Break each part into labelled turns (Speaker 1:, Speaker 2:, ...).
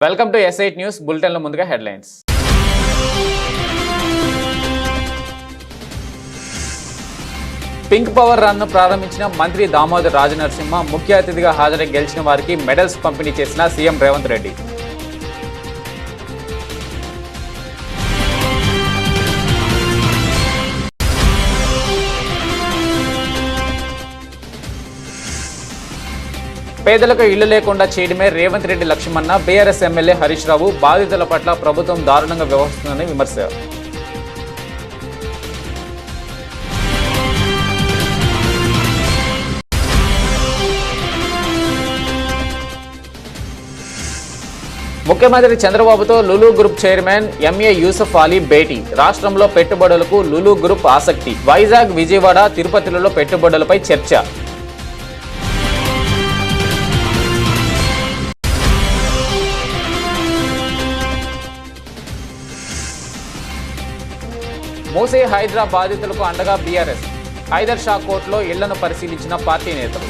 Speaker 1: Welcome to S8 news బులెటిన్లో ముందుగా headlines. Pink power run ను ప్రారంభించిన మంత్రి దామోదర్ రాజనరసింహ ముఖ్య అతిథిగా హాజరై గెలిచిన వారికి మెడల్స్ పంపిణీ చేసిన సీఎం రేవంత్ రెడ్డి. పేదలకు ఇళ్లు లేకుండా చేయడమే రేవంత్ రెడ్డి లక్ష్యమన్న బీఆర్ఎస్ ఎమ్మెల్యే హరీష్ రావు. బాధితుల పట్ల ప్రభుత్వం దారుణంగా వ్యవహరిస్తుందని విమర్శ. ముఖ్యమంత్రి చంద్రబాబుతో Lulu group chairman MA Yusuf Ali భేటీ. రాష్ట్రంలో పెట్టుబడులకు లులు గ్రూప్ ఆసక్తి. వైజాగ్, విజయవాడ, తిరుపతిలలో పెట్టుబడులపై చర్చ. మూసీ హైడ్రా బాధితులకు అండగా బీఆర్ఎస్. హైదర్ షా కోర్టులో ఇళ్లను పరిశీలించిన పార్టీ నేతలు.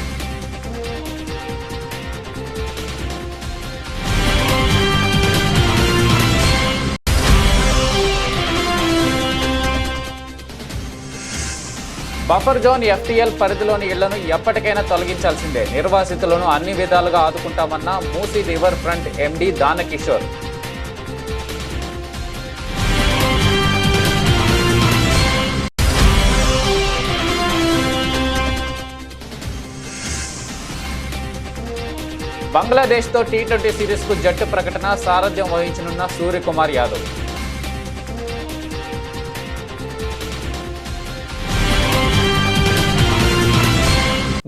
Speaker 1: బఫర్ జోన్ FTL పరిధిలోని ఇళ్లను ఎప్పటికైనా తొలగించాల్సిందే. నిర్వాసితులను అన్ని విధాలుగా ఆదుకుంటామన్న Musi river front MD Danakishore. బంగ్లాదేశ్తో T20 సిరీస్కు జట్టు ప్రకటన. సారథ్యం వహించనున్న సూర్యకుమార్ యాదవ్.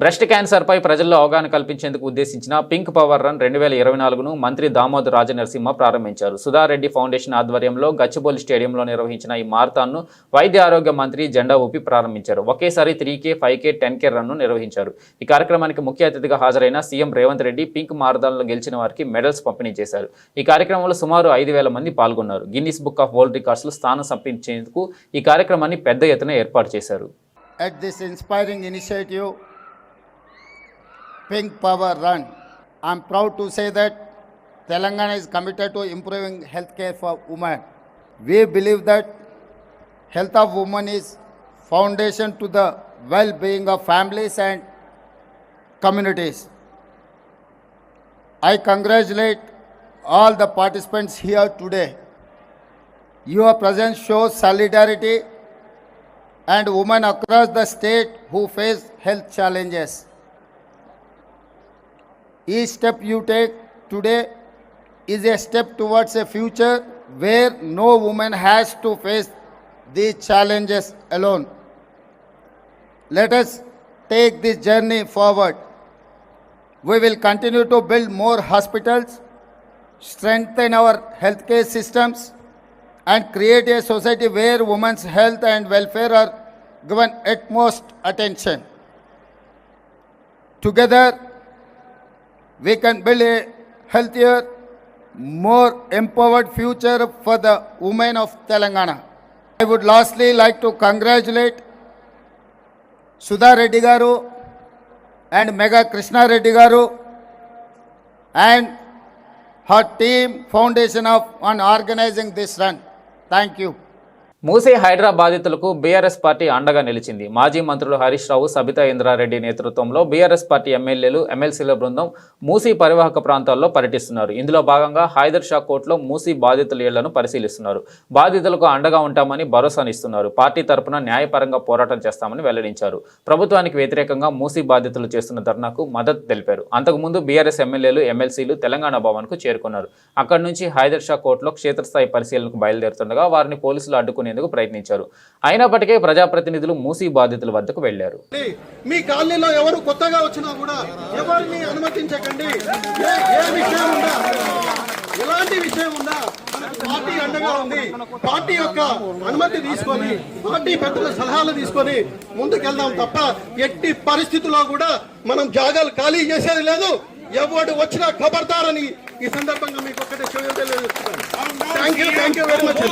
Speaker 1: బ్రెస్ట్ క్యాన్సర్పై ప్రజల్లో అవగాహన కల్పించేందుకు ఉద్దేశించిన పింక్ పవర్ రన్ 2024ను మంత్రి దామోదర్ రాజనరసింహ ప్రారంభించారు. సుధారెడ్డి ఫౌండేషన్ ఆధ్వర్యంలో గచ్చిబౌలి స్టేడియంలో నిర్వహించిన ఈ మారథాన్ను వైద్య ఆరోగ్య మంత్రి జెండా ఊపి ప్రారంభించారు. ఒకేసారి 3K, 5K, 10K రన్ను నిర్వహించారు. ఈ కార్యక్రమానికి ముఖ్య అతిథిగా హాజరైన సీఎం రేవంత్ రెడ్డి పింక్ మారథాన్లో గెలిచిన వారికి మెడల్స్ పంపిణీ చేశారు. ఈ కార్యక్రమంలో సుమారు 5,000 మంది పాల్గొన్నారు. గిన్నిస్ బుక్ ఆఫ్ వరల్డ్ రికార్డ్స్లో స్థానం సంపాదించేందుకు ఈ కార్యక్రమాన్ని పెద్ద ఎత్తున ఏర్పాటు చేశారు.
Speaker 2: Pink Power Run. I am proud to say that Telangana is committed to improving healthcare for women. We believe that health of women is foundation to the well-being of families and communities. I congratulate all the participants here today. Your presence shows solidarity and women across the state who face health challenges. Each step you take today is a step towards a future where no woman has to face these challenges alone. Let us take this journey forward. We will continue to build more hospitals, strengthen our healthcare systems, and create a society where women's health and welfare are given utmost attention. Together, we can build a healthier, more empowered future for the women of Telangana. I would lastly like to congratulate Sudha Reddy Garu and Mega Krishna Reddy Garu and her team foundation on organizing this run. Thank you.
Speaker 1: Musi Hydraa బాధితులకు BRS party అండగా నిలిచింది. మాజీ మంత్రులు హరీష్ రావు, సబితా ఇంద్రారెడ్డి నేతృత్వంలో BRS party ఎమ్మెల్యేలు, ఎమ్మెల్సీల బృందం మూసీ పరివాహక ప్రాంతాల్లో పర్యటిస్తున్నారు. ఇందులో భాగంగా హైదర్ షా కోర్టులో మూసీ బాధితుల ఇళ్లను పరిశీలిస్తున్నారు. బాధితులకు అండగా ఉంటామని భరోసానిస్తున్నారు. పార్టీ తరపున న్యాయపరంగా పోరాటం చేస్తామని వెల్లడించారు. ప్రభుత్వానికి వ్యతిరేకంగా మూసీ బాధితులు చేస్తున్న ధర్నాకు మద్దతు తెలిపారు. అంతకుముందు బీఆర్ఎస్ ఎమ్మెల్యేలు, ఎమ్మెల్సీలు తెలంగాణ భవన్కు చేరుకున్నారు. అక్కడి నుంచి హైదర్ షా కోర్టులో క్షేత్రస్థాయి పరిశీలనకు బయలుదేరుతుండగా వారిని పోలీసులు అడ్డుకుని ప్రయత్నించారు. అయినప్పటికీ ప్రజాప్రతినిధులు మూసీ బాధితుల వద్దకు వెళ్లారు.
Speaker 3: మీ కాలనీలో ఎవరు కొత్తగా వచ్చినా కూడా ఎవరిని అనుమతించకండి. ఎలాంటి విషయం ఉన్నా పార్టీ అండగా ఉంది. పార్టీ యొక్క అనుమతి తీసుకొని, పార్టీ పెద్దల సలహాలు తీసుకొని ముందుకెళ్దాం తప్ప ఎట్టి పరిస్థితుల్లో కూడా మనం జాగాలు ఖాళీ చేసేది లేదు. ఎవరు వచ్చినా ఖబర్దారని ఈ సందర్భంగా మీకు ఒక్కటే తెలియజేస్తున్నాను. Thank you very much.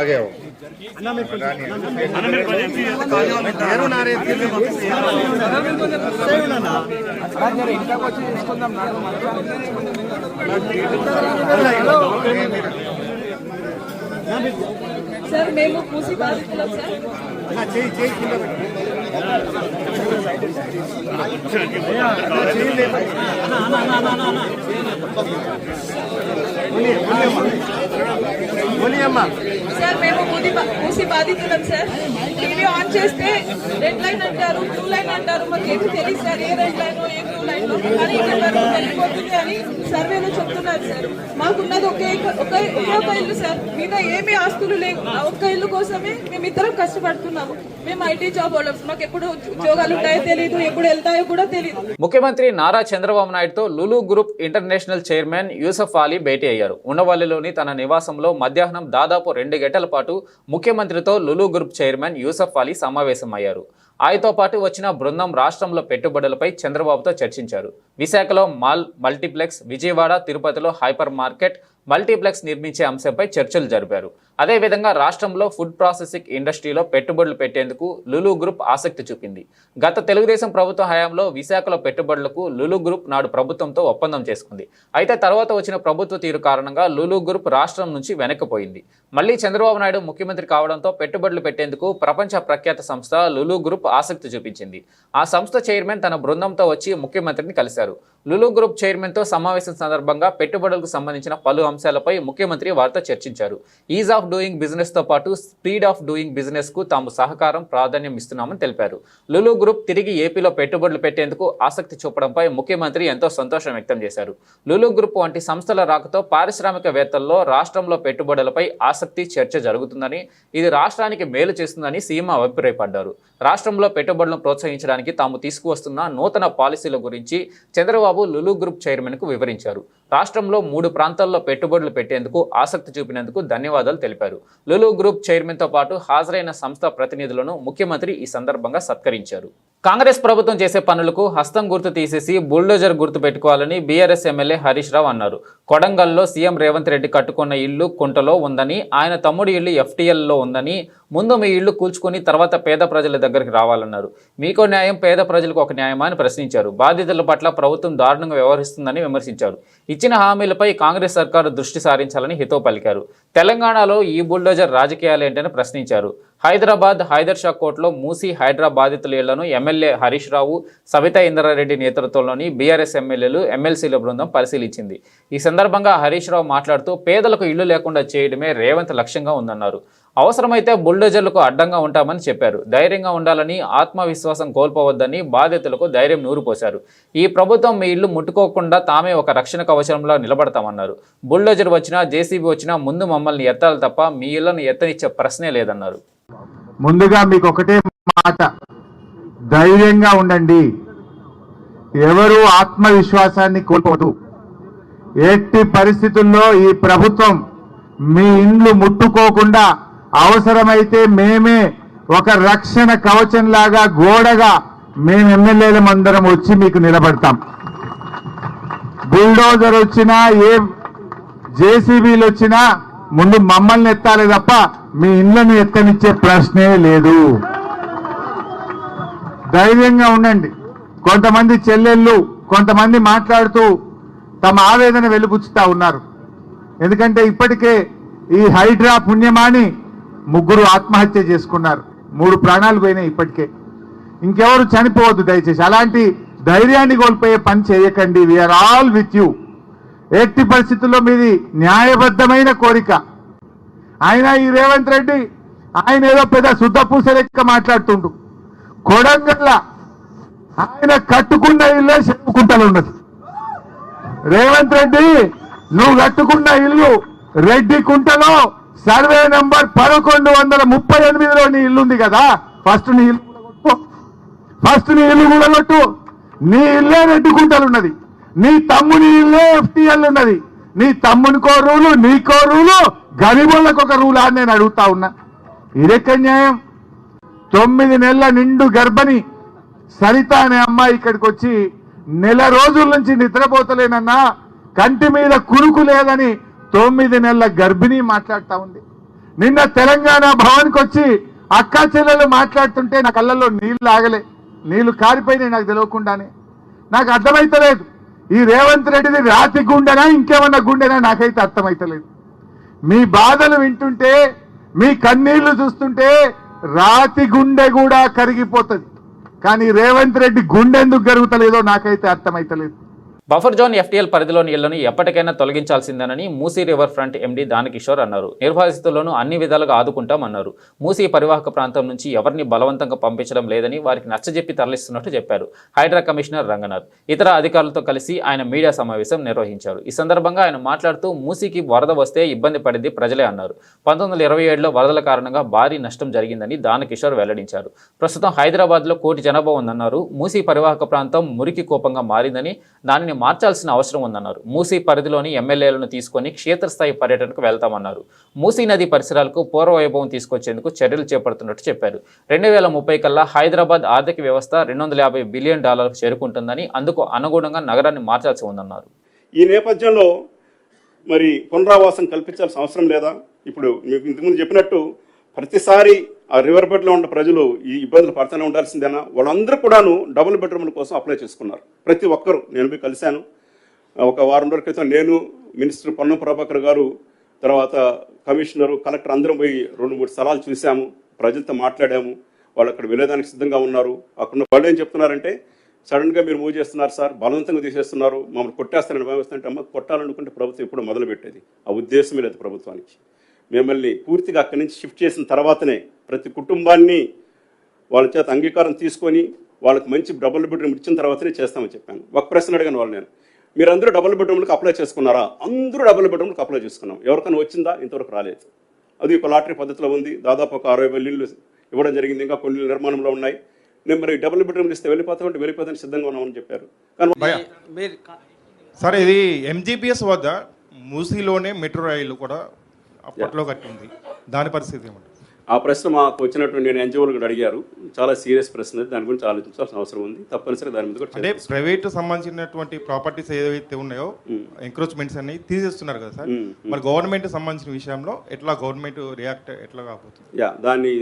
Speaker 3: आगे आओ।
Speaker 4: సార్ మేము మూసి బాధితులం సార్ మేము మూసి బాధితులం సార్. టీవీ ఆన్ చేస్తే రెడ్ లైన్ అంటారు, బ్లూ లైన్ అంటారు, మాకు ఏమి తెలియదు సార్ ఏ రెడ్ లైన్ ఏ బ్లూ లైన్. కానీ ఇక్కడ వరకు వెళ్ళిపోతుంది అని సర్వేలో చెప్తున్నారు సార్. మాకున్నది ఒకే ఒక ఇల్లు సార్, మీద ఏమీ ఆస్తులు లేవు. ఆ ఒక్క ఇల్లు కోసమే మేమిద్దరం కష్టపడుతున్నాము. మేము ఐటీ జాబ్ హోల్డర్స్, మాకు ఎప్పుడు ఉద్యోగాలు ఉంటాయో తెలియదు, ఎప్పుడు వెళ్తాయో కూడా తెలియదు.
Speaker 1: ముఖ్యమంత్రి నారా చంద్రబాబు నాయుడుతో Lulu group international chairman Yusuf Ali భేటీ అయ్యారు. ఉండవల్లిలోని తన నివాసంలో మధ్యాహ్నం దాదాపు 2 గంటల పాటు ముఖ్యమంత్రితో లులు గ్రూప్ చైర్మన్ యూసఫ్ అలీ సమావేశమయ్యారు. ఆయనతో పాటు వచ్చిన బృందం రాష్ట్రంలో పెట్టుబడులపై చంద్రబాబుతో చర్చించారు. విశాఖలో మాల్ మల్టీప్లెక్స్, విజయవాడ, తిరుపతిలో హైపర్ మార్కెట్, మల్టీప్లెక్స్ నిర్మించే అంశంపై చర్చలు జరిపారు. అదేవిధంగా రాష్ట్రంలో ఫుడ్ ప్రాసెసింగ్ ఇండస్ట్రీలో పెట్టుబడులు పెట్టేందుకు లులు గ్రూప్ ఆసక్తి చూపింది. గత తెలుగుదేశం ప్రభుత్వ హయాంలో విశాఖలో పెట్టుబడులకు లులు గ్రూప్ నాడు ప్రభుత్వంతో ఒప్పందం చేసుకుంది. అయితే తర్వాత వచ్చిన ప్రభుత్వ తీరు కారణంగా లులు గ్రూప్ రాష్ట్రం నుంచి వెనక్కిపోయింది. మళ్లీ చంద్రబాబు నాయుడు ముఖ్యమంత్రి కావడంతో పెట్టుబడులు పెట్టేందుకు ప్రపంచ ప్రఖ్యాత సంస్థ లులు గ్రూప్ ఆసక్తి చూపించింది. ఆ సంస్థ చైర్మన్ తన బృందంతో వచ్చి ముఖ్యమంత్రిని కలిశారు. లులు గ్రూప్ చైర్మన్తో సమావేశం సందర్భంగా పెట్టుబడులకు సంబంధించిన పలు అంశాలపై ముఖ్యమంత్రి వారితో చర్చించారు. ఈజ్ ఆఫ్ డూయింగ్ బిజినెస్ తో పాటు స్పీడ్ ఆఫ్ డూయింగ్ బిజినెస్ కు తాము సహకారం ప్రాధాన్యం ఇస్తున్నామని తెలిపారు. లులు గ్రూప్ తిరిగి ఏపీలో పెట్టుబడులు పెట్టేందుకు ఆసక్తి చూపడంపై ముఖ్యమంత్రి ఎంతో సంతోషం వ్యక్తం చేశారు. లులు గ్రూప్ వంటి సంస్థల రాకతో పారిశ్రామికవేత్తల్లో రాష్ట్రంలో పెట్టుబడులపై ఆసక్తి చర్చ జరుగుతుందని, ఇది రాష్ట్రానికి మేలు చేస్తుందని సీఎం అభిప్రాయపడ్డారు. రాష్ట్రంలో పెట్టుబడులను ప్రోత్సహించడానికి తాము తీసుకువస్తున్న నూతన పాలసీల గురించి చంద్రబాబు లులు గ్రూప్ చైర్మన్ కు వివరించారు. రాష్ట్రంలో 3 ప్రాంతాల్లో పెట్టుబడులు పెట్టేందుకు ఆసక్తి చూపినందుకు ధన్యవాదాలు తెలిపారు. లులు గ్రూప్ చైర్మన్ తో పాటు హాజరైన సంస్థ ప్రతినిధులను ముఖ్యమంత్రి ఈ సందర్భంగా సత్కరించారు. కాంగ్రెస్ ప్రభుత్వం చేసే పనులకు హస్తం గుర్తు తీసేసి బుల్డోజర్ గుర్తు పెట్టుకోవాలని బీఆర్ఎస్ ఎమ్మెల్యే హరీష్ రావు అన్నారు. కొడంగల్లో సీఎం రేవంత్ రెడ్డి కట్టుకున్న ఇల్లు కుంటలో ఉందని, ఆయన తమ్ముడి ఇల్లు FTLలో ఉందని, ముందు మీ ఇల్లు కూల్చుకొని తర్వాత పేద ప్రజల దగ్గరికి రావాలన్నారు. మీకో న్యాయం, పేద ప్రజలకు ఒక న్యాయమా అని ప్రశ్నించారు. బాధితుల పట్ల ప్రభుత్వం దారుణంగా వ్యవహరిస్తుందని విమర్శించారు. ఇచ్చిన హామీలపై కాంగ్రెస్ సర్కారు దృష్టి సారించాలని హితవు పలికారు. తెలంగాణలో ఈ బుల్డోజర్ రాజకీయాలేంటని ప్రశ్నించారు. హైదరాబాద్ హైదర్ షా కోర్టులో మూసి హైడ్రా బాధితుల ఇళ్లను ఎమ్మెల్యే హరీష్ రావు, సబితా ఇంద్రారెడ్డి నేతృత్వంలోని బీఆర్ఎస్ ఎమ్మెల్యేలు, ఎమ్మెల్సీల బృందం పరిశీలించింది. ఈ సందర్భంగా హరీష్ రావు మాట్లాడుతూ పేదలకు ఇళ్లు లేకుండా చేయడమే రేవంత్ లక్ష్యంగా ఉందన్నారు. అవసరమైతే బుల్డోజర్లకు అడ్డంగా ఉంటామని చెప్పారు. ధైర్యంగా ఉండాలని, ఆత్మవిశ్వాసం కోల్పోవద్దని బాధితులకు ధైర్యం నూరుపోశారు. ఈ ప్రభుత్వం మీ ఇల్లు ముట్టుకోకుండా తామే ఒక రక్షణ కవచంలో నిలబడతామన్నారు. బుల్డోజర్ వచ్చినా, JCB వచ్చినా ముందు మమ్మల్ని ఎత్తాలి తప్ప మీ ఇళ్లను ఎత్తనిచ్చే ప్రశ్నే లేదన్నారు.
Speaker 5: ముందుగా మీకు ఒకటే మాట, ధైర్యంగా ఉండండి. ఎవరు ఆత్మవిశ్వాసాన్ని కోల్పోదు. ఎట్టి పరిస్థితుల్లో ఈ ప్రభుత్వం మీ ఇండ్లు ముట్టుకోకుండా అవసరమైతే మేమే ఒక రక్షణ కవచంలాగా గోడగా మేము ఎమ్మెల్యేలమందరం వచ్చి మీకు నిలబడతాం. బుల్డోజర్ వచ్చినా, ఏ JCBలు వచ్చినా ముందు మమ్మల్ని ఎత్తాలి తప్ప మీ ఇళ్లను ఎత్తనిచ్చే ప్రశ్నే లేదు. ధైర్యంగా ఉండండి. కొంతమంది చెల్లెళ్ళు కొంతమంది మాట్లాడుతూ తమ ఆవేదన వెలిబుచ్చుతా ఉన్నారు. ఎందుకంటే ఇప్పటికే ఈ హైడ్రా పుణ్యమాని 3 ఆత్మహత్య చేసుకున్నారు. 3 ప్రాణాలు పోయినాయి ఇప్పటికే. ఇంకెవరు చనిపోవద్దు దయచేసి. అలాంటి ధైర్యాన్ని కోల్పోయే పని చేయకండి. We are all with you. ఎట్టి పరిస్థితుల్లో మీది న్యాయబద్ధమైన కోరిక. ఆయన ఈ రేవంత్ రెడ్డి ఆయన ఏదో పెద్ద శుద్ధపూస లెక్క మాట్లాడుతుండు. కొడంగల్ల ఆయన కట్టుకున్న ఇల్లే చెప్పుకుంటూ ఉన్నది. రేవంత్ రెడ్డి నువ్వు కట్టుకున్న ఇల్లు రెడ్డి కుంటలో సర్వే నంబర్ 1138లో నీ ఇల్లుంది కదా. ఫస్ట్ నీ ఇల్లు కూడా కొట్టు. నీ ఇల్లే రెడ్డి కుంటలున్నది. నీ తమ్ముని ఇల్లే FTL ఉన్నది. నీ తమ్మునికో రూలు, నీకో రూలు, గరీబులకు ఒక రూలా అని నేను అడుగుతా ఉన్నా. ఇదెక్క న్యాయం? 9 నెలల నిండు గర్భిణి సరిత అనే అమ్మాయి ఇక్కడికి వచ్చి 1 రోజుల నుంచి నిద్రపోతలేనన్నా, కంటి మీద కురుకు లేదని 9 నెలల గర్భిణి మాట్లాడుతూ ఉంది. నిన్న తెలంగాణ భవన్కి వచ్చి అక్కా చెల్లెలు మాట్లాడుతుంటే నా కళ్ళల్లో నీళ్లు ఆగలే, నీళ్లు కారిపోయినాయి నాకు తెలియకుండానే. నాకు అర్థమైతలేదు ఈ రేవంత్ రెడ్డిది రాతి గుండెనా ఇంకేమన్నా గుండెనా నాకైతే అర్థమైతలేదు. మీ బాధలు వింటుంటే మీ కన్నీళ్లు చూస్తుంటే రాతి గుండె కూడా కరిగిపోతుంది, కానీ రేవంత్ రెడ్డి గుండె ఎందుకు కరుగుతలేదో నాకైతే అర్థమైతలేదు.
Speaker 1: బఫర్ జోన్ ఎఫ్టీఎల్ పరిధిలోని ఇళ్లను ఎప్పటికైనా తొలగించాల్సిందేనని Musi river front MD Danakishore అన్నారు. నిర్వాసితులను అన్ని విధాలుగా ఆదుకుంటామన్నారు. మూసీ పరివాహక ప్రాంతం నుంచి ఎవరిని బలవంతంగా పంపించడం లేదని వారికి నచ్చజెప్పి తరలిస్తున్నట్టు చెప్పారు. హైడ్రా కమిషనర్ రంగనాథ్ ఇతర అధికారులతో కలిసి ఆయన మీడియా సమావేశం నిర్వహించారు. ఈ సందర్భంగా ఆయన మాట్లాడుతూ మూసీకి వరద వస్తే ఇబ్బంది పడింది ప్రజలే అన్నారు. 1927లో వరదల కారణంగా భారీ నష్టం జరిగిందని దానకిషోర్ వెల్లడించారు. ప్రస్తుతం హైదరాబాద్లో 1 కోటి జనాభా ఉందన్నారు. మూసీ పరివాహక ప్రాంతం మురికి కూపంగా మారిందని దానిని మార్చాల్సిన అవసరం ఉందన్నారు. మూసీ పరిధిలోని ఎమ్మెల్యేలను తీసుకొని క్షేత్రస్థాయి పర్యటనకు వెళ్తామన్నారు. మూసీ నది పరిసరాలకు పూర్వవైభవం తీసుకొచ్చేందుకు చర్యలు చేపడుతున్నట్టు చెప్పారు. 2030 కల్లా హైదరాబాద్ ఆర్థిక వ్యవస్థ $250 బిలియన్ చేరుకుంటుందని, అందుకు అనుగుణంగా నగరాన్ని మార్చాల్సి ఉందన్నారు.
Speaker 6: ఈ నేపథ్యంలో మరి పునరావాసం కల్పించాల్సిన అవసరం లేదా? ఇప్పుడు మీకు ఇంతకుముందు చెప్పినట్టు ప్రతిసారి ఆ రివర్ బెడ్లో ఉన్న ప్రజలు ఈ ఇబ్బందులు పడుతూనే ఉండాల్సిందేనా? వాళ్ళందరూ కూడాను డబుల్ బెడ్రూమ్ల కోసం అప్లై చేసుకున్నారు. ప్రతి ఒక్కరు. నేను పోయి కలిశాను ఒక వారం రోజుల క్రితం. నేను, మినిస్టర్ పొన్నం ప్రభాకర్ గారు, తర్వాత కమిషనరు, కలెక్టర్ అందరం పోయి 2-3 స్థలాలు చూసాము, ప్రజలతో మాట్లాడాము. వాళ్ళు అక్కడ వెళ్ళేదానికి సిద్ధంగా ఉన్నారు. అక్కడ వాళ్ళు ఏం చెప్తున్నారంటే, సడన్గా మీరు మూవ్ చేస్తున్నారు సార్, బలవంతంగా తీసేస్తున్నారు, మమ్మల్ని కొట్టేస్తారని భావిస్తుంటే, అమ్మ కొట్టాలనుకుంటే ప్రభుత్వం ఇప్పుడు మొదలుపెట్టేది. ఆ ఉద్దేశమే లేదు ప్రభుత్వానికి. మిమ్మల్ని పూర్తిగా అక్కడి నుంచి షిఫ్ట్ చేసిన తర్వాతనే ప్రతి కుటుంబాన్ని వాళ్ళ చేత అంగీకారం తీసుకొని వాళ్ళకి మంచి డబుల్ బెడ్రూమ్ ఇచ్చిన తర్వాతనే చేస్తామని చెప్పాను. ఒక ప్రశ్న అడిగాను వాళ్ళు, నేను మీరందరూ డబుల్ బెడ్రూమ్లకు అప్లై చేసుకున్నారా? అందరూ డబుల్ బెడ్రూమ్లకు అప్లై చేసుకున్నాం. ఎవరికైనా వచ్చిందా? ఇంతవరకు రాలేదు. అది ఒక లాటరీ పద్ధతిలో ఉంది. దాదాపు ఒక 60,000 ఇళ్ళు ఇవ్వడం జరిగింది. ఇంకా కొన్ని నిర్మాణంలో ఉన్నాయి. నేను మరి డబుల్ బెడ్రూమ్ ఇస్తే వెళ్ళిపోతామంటే వెళ్ళిపోతానికి సిద్ధంగా ఉన్నామని చెప్పారు. కానీ
Speaker 7: సరే, ఇది ఎంజీపీఎస్ వద్ద మూసీలోనే మెట్రో రైలు కూడా అప్పట్లో కట్టింది, దాని పరిస్థితి ఏమంటారు?
Speaker 6: ఆ ప్రశ్న మాకు వచ్చినటువంటి నేను ఎన్జిఓలు కూడా అడిగారు. చాలా సీరియస్ ప్రశ్న, దాని గురించి ఆలోచించాల్సిన అవసరం ఉంది. తప్పనిసరిగా దాని మీద కూడా
Speaker 7: అంటే ప్రైవేట్ సంబంధించినటువంటి ప్రాపర్టీస్ ఏదైతే ఉన్నాయో ఎంక్రోచ్మెంట్స్ అన్ని తీసేస్తున్నారు కదా సార్, మరి గవర్నమెంట్ సంబంధించిన విషయంలో ఎట్లా గవర్నమెంట్ రియాక్ట్ ఎట్లా కాబోతుంది?
Speaker 6: దాన్ని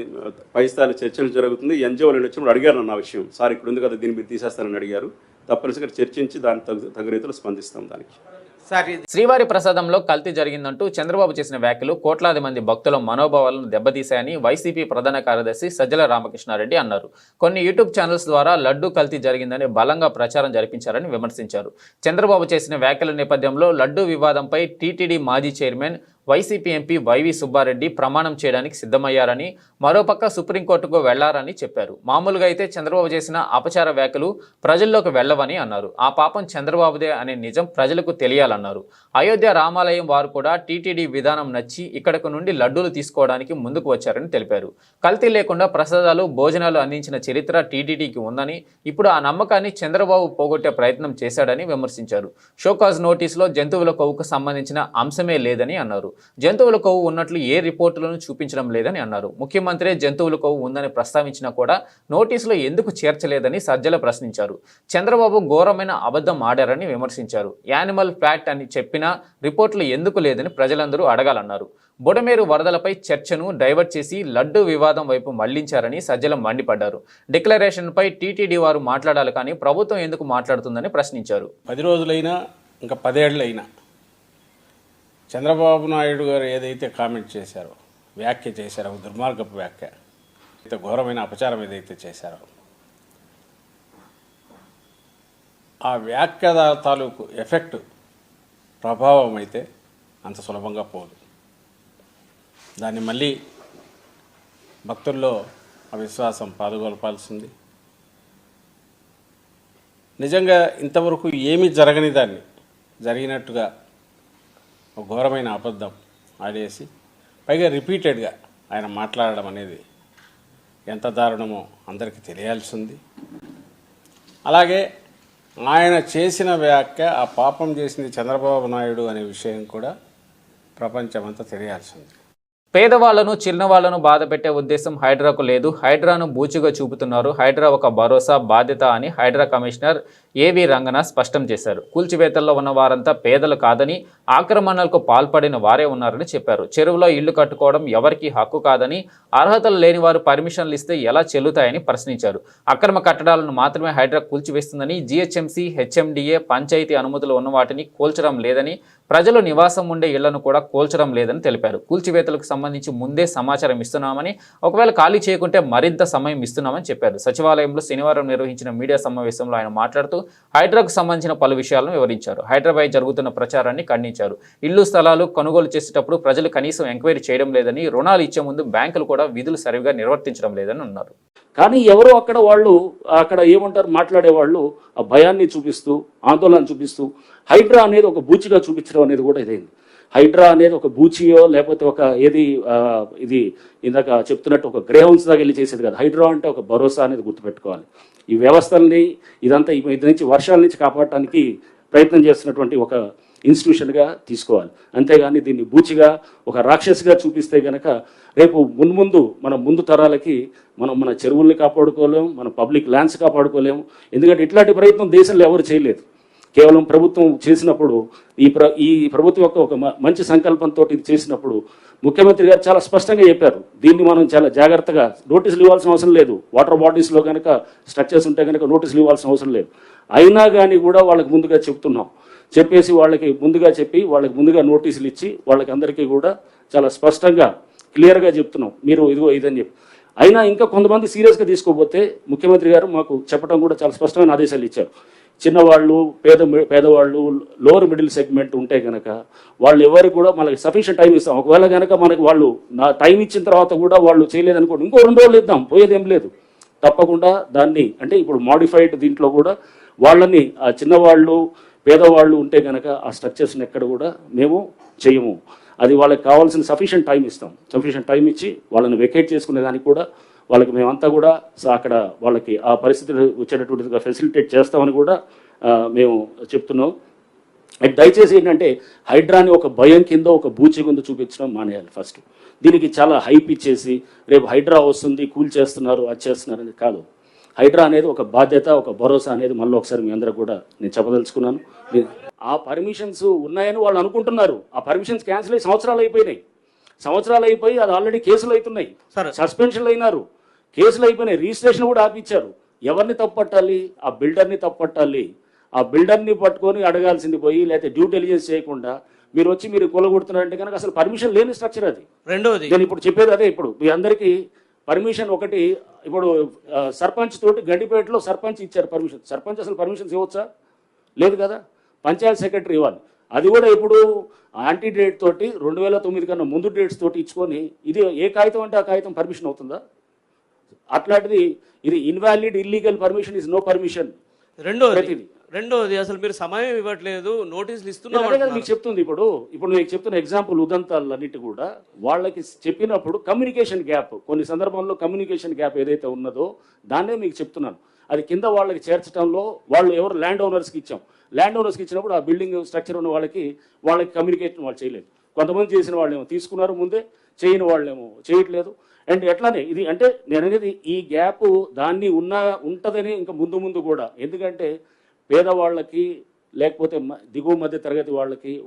Speaker 6: పై స్థాయి చర్చలు జరుగుతుంది. ఎన్జిఓలు వచ్చినప్పుడు అడిగారు నా విషయం, సార్ ఇక్కడ ఉంది కదా దీన్ని మీరు తీసేస్తారని అడిగారు. తప్పనిసరిగా చర్చించి దాని తగు రీతిలో స్పందిస్తాం దానికి.
Speaker 1: శ్రీవారి ప్రసాదంలో కల్తీ జరిగిందంటూ చంద్రబాబు చేసిన వ్యాఖ్యలు కోట్లాది మంది భక్తుల మనోభావాలను దెబ్బతీశాయని వైసీపీ ప్రధాన కార్యదర్శి సజ్జల రామకృష్ణారెడ్డి అన్నారు. కొన్ని యూట్యూబ్ ఛానల్స్ ద్వారా లడ్డూ కల్తీ జరిగిందని బలంగా ప్రచారం జరిపించారని విమర్శించారు. చంద్రబాబు చేసిన వ్యాఖ్యల నేపథ్యంలో లడ్డూ వివాదంపై టీటీడీ మాజీ chairman YCP MP YV Subbareddy ప్రమాణం చేయడానికి సిద్ధమయ్యారని, మరోపక్క సుప్రీంకోర్టుకు వెళ్లారని చెప్పారు. మామూలుగా అయితే చంద్రబాబు చేసిన అపచార వ్యాఖ్యలు ప్రజల్లోకి వెళ్లవని అన్నారు. ఆ పాపం చంద్రబాబుదే అనే నిజం ప్రజలకు తెలియాలన్నారు. అయోధ్య రామాలయం వారు కూడా టీటీడీ విధానం నచ్చి ఇక్కడకు నుండి లడ్డూలు తీసుకోవడానికి ముందుకు వచ్చారని తెలిపారు. కల్తీ లేకుండా ప్రసాదాలు, భోజనాలు అందించిన చరిత్ర టీటీడీకి ఉందని, ఇప్పుడు ఆ నమ్మకాన్ని చంద్రబాబు పోగొట్టే ప్రయత్నం చేశాడని విమర్శించారు. షోకాజ్ నోటీసులో జంతువుల కొవ్వుకు సంబంధించిన అంశమే లేదని అన్నారు. జంతువుల కొవ్వు ఉన్నట్లు ఏ రిపోర్టులను చూపించడం లేదని అన్నారు. ముఖ్యమంత్రి జంతువుల కొవ్వు ఉందని ప్రస్తావించినా కూడా నోటీసులో ఎందుకు చేర్చలేదని సజ్జల ప్రశ్నించారు. చంద్రబాబు ఘోరమైన అబద్ధం ఆడారని విమర్శించారు. యానిమల్ ఫ్యాట్ అని చెప్పినా రిపోర్టులు ఎందుకు లేదని ప్రజలందరూ అడగాలన్నారు. బుడమేరు వరదలపై చర్చను డైవర్ట్ చేసి లడ్డూ వివాదం వైపు మళ్లించారని సజ్జల మండిపడ్డారు. డిక్లరేషన్పై టీటీడీ వారు మాట్లాడాలి కానీ ప్రభుత్వం ఎందుకు మాట్లాడుతుందని ప్రశ్నించారు.
Speaker 8: 10 రోజులైనా ఇంకా 10 ఏళ్ళైనా చంద్రబాబు నాయుడు గారు ఏదైతే కామెంట్ చేశారో, వ్యాఖ్య చేశారో, దుర్మార్గపు వ్యాఖ్య, అయితే ఘోరమైన అపచారం ఏదైతే చేశారో, ఆ వ్యాఖ్య తాలూకు ఎఫెక్ట్, ప్రభావం అయితే అంత సులభంగా పోదు. దాన్ని మళ్ళీ భక్తుల్లో ఆ విశ్వాసం పాదుగొలపాల్సింది. నిజంగా ఇంతవరకు ఏమీ జరగని దాన్ని జరిగినట్టుగా ఒక ఘోరమైన అబద్ధం ఆడేసి పైగా రిపీటెడ్గా ఆయన మాట్లాడడం అనేది ఎంత దారుణమో అందరికీ తెలియాల్సింది. అలాగే ఆయన చేసిన వ్యాఖ్య, ఆ పాపం చేసింది చంద్రబాబు నాయుడు అనే విషయం కూడా ప్రపంచమంతా తెలియాల్సింది.
Speaker 1: పేదవాళ్లను, చిన్నవాళ్లను బాధ పెట్టే ఉద్దేశం హైడ్రాకు లేదు. హైడ్రాను బూచిగా చూపుతున్నారు. హైడ్రా ఒక భరోసా, బాధ్యత అని హైడ్రా కమిషనర్ ఏవి రంగన స్పష్టం చేశారు. కూల్చివేతల్లో ఉన్న వారంతా పేదలు కాదని, ఆక్రమణలకు పాల్పడిన వారే ఉన్నారని చెప్పారు. చెరువులో ఇళ్లు కట్టుకోవడం ఎవరికీ హక్కు కాదని, అర్హతలు లేని వారు పర్మిషన్లు ఇస్తే ఎలా చెల్లుతాయని ప్రశ్నించారు. అక్రమ కట్టడాలను మాత్రమే హైడ్రా కూల్చివేస్తుందని, జీహెచ్ఎంసీ, హెచ్ఎండిఏ, పంచాయతీ అనుమతులు ఉన్న వాటిని కూల్చడం లేదని, ప్రజలు నివాసం ఉండే ఇళ్లను కూడా కూల్చడం లేదని తెలిపారు. కూల్చివేతలకు సంబంధించి ముందే సమాచారం ఇస్తున్నామని, ఒకవేళ ఖాళీ చేయకుంటే మరింత సమయం ఇస్తున్నామని చెప్పారు. సచివాలయంలో శనివారం నిర్వహించిన మీడియా సమావేశంలో ఆయన మాట్లాడుతూ హైడ్రాకు సంబంధించిన పలు విషయాలను వివరించారు. హైడ్రాపై జరుగుతున్న ప్రచారాన్ని ఖండించారు. ఇళ్లు స్థలాలు కొనుగోలు చేసేటప్పుడు ప్రజలు కనీసం ఎంక్వైరీ చేయడం లేదని, రుణాలు ఇచ్చే ముందు బ్యాంకులు కూడా విధులు సరిగా నిర్వర్తించడం లేదని అన్నారు.
Speaker 9: కానీ ఎవరో అక్కడ ఏమంటారు మాట్లాడేవాళ్ళు ఆ భయాన్ని చూపిస్తూ, ఆందోళన చూపిస్తూ హైడ్రా అనేది ఒక బూచిగా చూపించడం అనేది కూడా ఇదైంది. హైడ్రా అనేది ఒక బూచియో లేకపోతే ఒక ఇది ఇందాక చెప్తున్నట్టు ఒక గ్రేహౌన్స్ దాకా వెళ్ళి చేసేది కాదు. హైడ్రా అంటే ఒక భరోసా అనేది గుర్తుపెట్టుకోవాలి. ఈ వ్యవస్థల్ని ఇదంతా ఇది నుంచి వర్షాల నుంచి కాపాడటానికి ప్రయత్నం చేస్తున్నటువంటి ఒక ఇన్స్టిట్యూషన్గా తీసుకోవాలి. అంతేగాని దీన్ని బూచిగా ఒక రాక్షసిగా చూపిస్తే గనక రేపు ముందు తరాలకి మన చెరువుల్ని కాపాడుకోలేము, మన పబ్లిక్ ల్యాండ్స్ కాపాడుకోలేము. ఎందుకంటే ఇట్లాంటి ప్రయత్నం దేశంలో ఎవరు చేయలేదు. కేవలం ప్రభుత్వం చేసినప్పుడు ఈ ప్రభుత్వం యొక్క ఒక మంచి సంకల్పంతో ఇది చేసినప్పుడు ముఖ్యమంత్రి గారు చాలా స్పష్టంగా చెప్పారు. దీన్ని మనం చాలా జాగ్రత్తగా నోటీసులు ఇవ్వాల్సిన అవసరం లేదు. వాటర్ బాడీస్లో కనుక స్ట్రక్చర్స్ ఉంటే కనుక నోటీసులు ఇవ్వాల్సిన అవసరం లేదు. అయినా కానీ కూడా వాళ్ళకి ముందుగా చెప్తున్నాం. చెప్పేసి వాళ్ళకి ముందుగా నోటీసులు ఇచ్చి వాళ్ళకి అందరికీ కూడా చాలా స్పష్టంగా క్లియర్గా చెప్తున్నాం, మీరు ఇదిగో ఇదని చెప్పి. అయినా ఇంకా కొంతమంది సీరియస్గా తీసుకోకపోతే ముఖ్యమంత్రి గారు మాకు చెప్పడం కూడా చాలా స్పష్టమైన ఆదేశాలు ఇచ్చారు. చిన్నవాళ్ళు, పేదవాళ్ళు, లోవర్ మిడిల్ సెగ్మెంట్ ఉంటే కనుక వాళ్ళు ఎవరికి కూడా మనకి సఫిషియెంట్ టైం ఇస్తాం. ఒకవేళ కనుక మనకి వాళ్ళు టైం ఇచ్చిన తర్వాత కూడా వాళ్ళు చేయలేదనుకోండి, ఇంకో 2 రోజులు ఇద్దాం, పోయేదేం లేదు. తప్పకుండా దాన్ని అంటే ఇప్పుడు మాడిఫైడ్ దీంట్లో కూడా వాళ్ళని ఆ చిన్నవాళ్ళు, పేదవాళ్ళు ఉంటే కనుక ఆ స్ట్రక్చర్స్ని ఎక్కడ కూడా మేము చేయము. అది వాళ్ళకి కావాల్సిన సఫిషియెంట్ టైం ఇస్తాం. సఫిషియెంట్ టైం ఇచ్చి వాళ్ళని వెకేట్ చేసుకునే దానికి కూడా వాళ్ళకి మేమంతా కూడా అక్కడ వాళ్ళకి ఆ పరిస్థితులు వచ్చేటటువంటిగా ఫెసిలిటేట్ చేస్తామని కూడా మేము చెప్తున్నాం. దయచేసి ఏంటంటే హైడ్రాని ఒక భయం కింద, ఒక బూచి కింద చూపించడం మానేయాలి. ఫస్ట్ దీనికి చాలా హైప్ ఇచ్చేసి రేపు హైడ్రా వస్తుంది, కూల్ చేస్తున్నారు, అది చేస్తున్నారు అనేది కాదు. హైడ్రా అనేది ఒక బాధ్యత, ఒక భరోసా అనేది మళ్ళీ ఒకసారి మీ అందరూ కూడా నేను చెప్పదలుచుకున్నాను. ఆ పర్మిషన్స్ ఉన్నాయని వాళ్ళు అనుకుంటున్నారు. ఆ పర్మిషన్స్ క్యాన్సిల్ అయ్యి సంవత్సరాలు అయిపోయి అది ఆల్రెడీ కేసులు అవుతున్నాయి, సస్పెన్షన్లు అయినారు, కేసులు అయిపోయినాయి, రిజిస్ట్రేషన్ కూడా ఆపిచ్చారు. ఎవరిని తప్పట్టాలి? ఆ బిల్డర్ని తప్పట్టాలి. ఆ బిల్డర్ని పట్టుకొని అడగాల్సింది పోయి, లేకపోతే డ్యూ డెలిజెన్స్ చేయకుండా మీరు కూలగొడుతున్నారంటే కనుక అసలు పర్మిషన్ లేని స్ట్రక్చర్ అది. రెండోది నేను ఇప్పుడు చెప్పేది అదే. ఇప్పుడు మీ అందరికీ పర్మిషన్ ఒకటి, ఇప్పుడు సర్పంచ్ తోటి గండిపేటలో సర్పంచ్ ఇచ్చారు పర్మిషన్. సర్పంచ్ అసలు పర్మిషన్స్ ఇవ్వచ్చా? లేదు కదా. పంచాయత్ సెక్రటరీ ఇవ్వాలి. అది కూడా ఇప్పుడు యాంటీ డేట్ తోటి 2009 కన్నా ముందు డేట్స్ తోటి ఇచ్చుకొని, ఇది ఏ కాగితం అంటే ఆ కాగితం పర్మిషన్ అవుతుందా? అట్లాంటిది ఇది invalid, illegal permission is no permission.
Speaker 10: రెండోది అసలు మీరు సమయం ఇవ్వట్లేదు, నోటీసులు ఇస్తున్నారు.
Speaker 9: మీకు చెప్తుంది ఇప్పుడు మీకు చెప్తున్న ఎగ్జాంపుల్ ఉదంతాలన్నిటి కూడా వాళ్ళకి చెప్పినప్పుడు కమ్యూనికేషన్ గ్యాప్, కొన్ని సందర్భంలో కమ్యూనికేషన్ గ్యాప్ ఏదైతే ఉన్నదో దాన్నే మీకు చెప్తున్నాను. అది కింద వాళ్ళకి చేర్చడంలో వాళ్ళు ఎవరు ల్యాండ్ ఓనర్స్కి ఇచ్చాం. ల్యాండ్ ఓనర్స్కి ఇచ్చినప్పుడు ఆ బిల్డింగ్ స్ట్రక్చర్ ఉన్న వాళ్ళకి కమ్యూనికేషన్ వాళ్ళు చేయలేదు. కొంతమంది చేసిన వాళ్ళేమో తీసుకున్నారు ముందే, చేయని వాళ్ళేమో చేయట్లేదు. అండ్ ఎట్లానే ఇది అంటే నేను అనేది ఈ గ్యాప్ దాన్ని ఉంటుందని ఇంకా ముందు కూడా. ఎందుకంటే పేదవాళ్ళకి లేకపోతే దిగువ మధ్య తరగతి